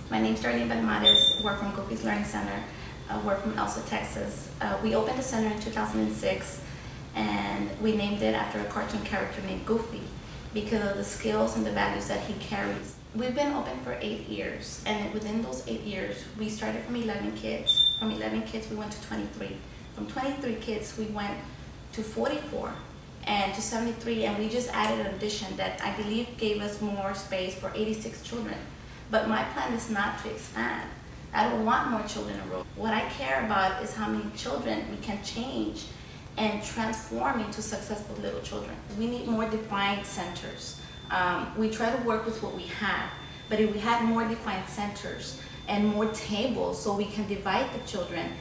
My name's Darlene Benmares, work from Goofy's Learning Center, work from Elsa, Texas. We opened the center in 2006 and we named it after a cartoon character named Goofy because of the skills and the values that he carries. We've been open for 8 years, and within those 8 years, we started from 11 kids. From 11 kids, we went to 23. From 23 kids, we went to 44 and to 73, and we just added an addition that I believe gave us more space for 86 children. But my plan is not to expand. I don't want more children enrolled. What I care about is how many children we can change and transform into successful little children. We need more defined centers. We try to work with what we have, but if we had more defined centers and more tables so we can divide the children,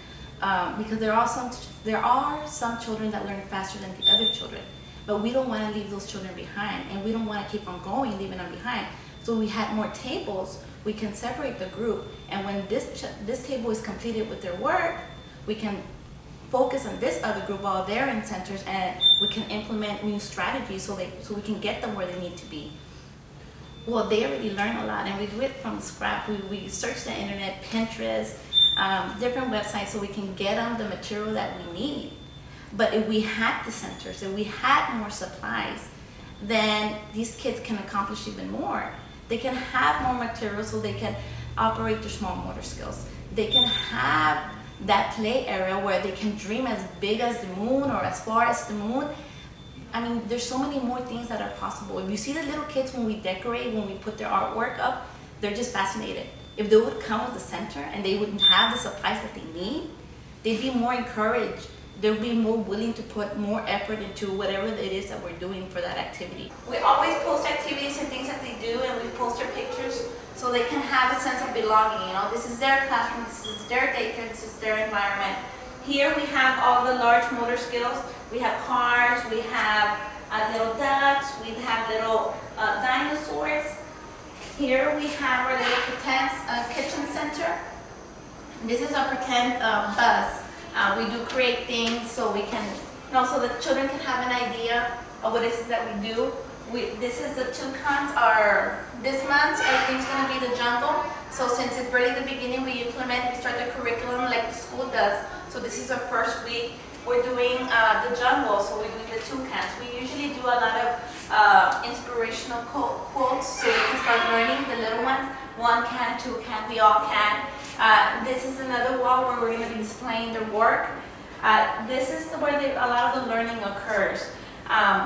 because there are some children that learn faster than the other children, but we don't want to leave those children behind, and we don't want to keep on going, leaving them behind. So we had more tables, we can separate the group, and when this table is completed with their work, we can focus on this other group while they're in centers, and we can implement new strategies so we can get them where they need to be. Well, they already learn a lot, and we do it from scratch. We search the internet, Pinterest, different websites, so we can get them the material that we need. But if we had the centers, if we had more supplies, then these kids can accomplish even more. They can have more material so they can operate their small motor skills. They can have that play area where they can dream as big as the moon or as far as the moon. I mean, there's so many more things that are possible. If you see the little kids when we decorate, when we put their artwork up, they're just fascinated. If they would come with the center and they wouldn't have the supplies that they need, they'd be more encouraged. They'll be more willing to put more effort into whatever it is that we're doing for that activity. We always post activities and things that they do, and we post their pictures so they can have a sense of belonging. You know, this is their classroom, this is their daycare, this is their environment. Here we have all the large motor skills. We have cars, we have little ducks, we have little dinosaurs. Here we have our little pretend kitchen center. This is our pretend bus. We do create things so we can, so the children can have an idea of what it is that we do. This is the toucans. This month, everything's going to be the jungle. So since it's really the beginning, we start the curriculum like the school does. So this is our first week. We're doing the jungle, so we're doing the toucans. We usually do a lot of inspirational quotes so we can start learning, the little ones. One can, two can, we all can. This is another wall where we're going to be displaying their work. This is where a lot of the learning occurs.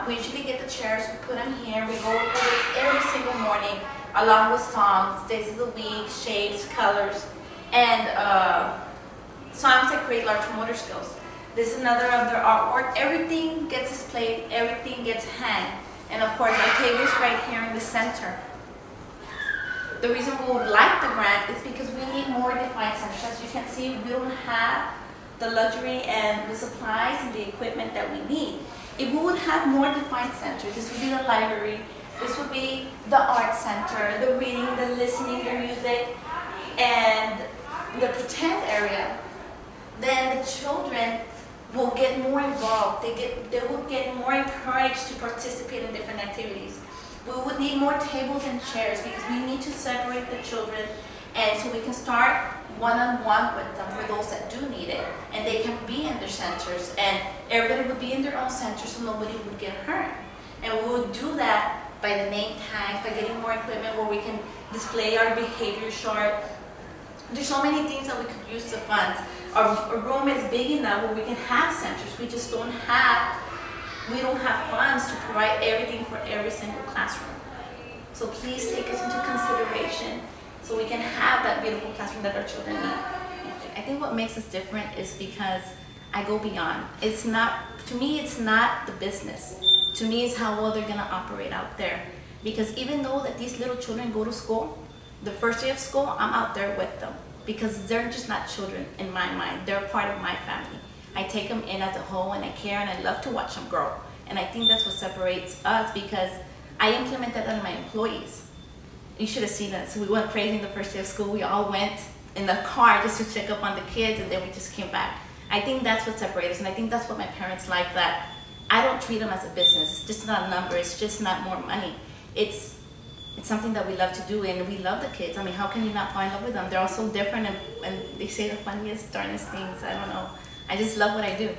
We usually get the chairs, we put them here, we go over this every single morning along with songs, days of the week, shapes, colors, and songs that create large motor skills. This is another of their artwork. Everything gets displayed, everything gets hanged. And of course our table is right here in the center. The reason we would like the grant is because we need more defined centers. As you can see, we don't have the luxury and the supplies and the equipment that we need. If we would have more defined centers, this would be the library, this would be the art center, the reading, the listening, the music, and the pretend area, then the children will get more involved. They will get more encouraged to participate in different activities. We would need more tables and chairs because we need to separate the children, and so we can start one-on-one with them for those that do need it, and they can be in their centers, and everybody would be in their own center so nobody would get hurt. And we would do that by the name tags, by getting more equipment where we can display our behavior chart. There's so many things that we could use the funds. Our room is big enough where we can have centers. We just don't have funds to provide everything for every single classroom. So please take us into consideration so we can have that beautiful classroom that our children need. I think what makes us different is because I go beyond. To me, it's not the business. To me, it's how well they're gonna operate out there. Because even though that these little children go to school, the first day of school, I'm out there with them. Because they're just not children in my mind. They're part of my family. I take them in as a whole, and I care, and I love to watch them grow. And I think that's what separates us, because I implemented that on my employees. You should have seen us. We went crazy the first day of school. We all went in the car just to check up on the kids, and then we just came back. I think that's what separates us, and I think that's what my parents like, that I don't treat them as a business. It's just not a number. It's just not more money. It's it's something that we love to do, and we love the kids. I mean, how can you not fall in love with them? They're all so different, and they say the funniest, darnest things. I don't know. I just love what I do.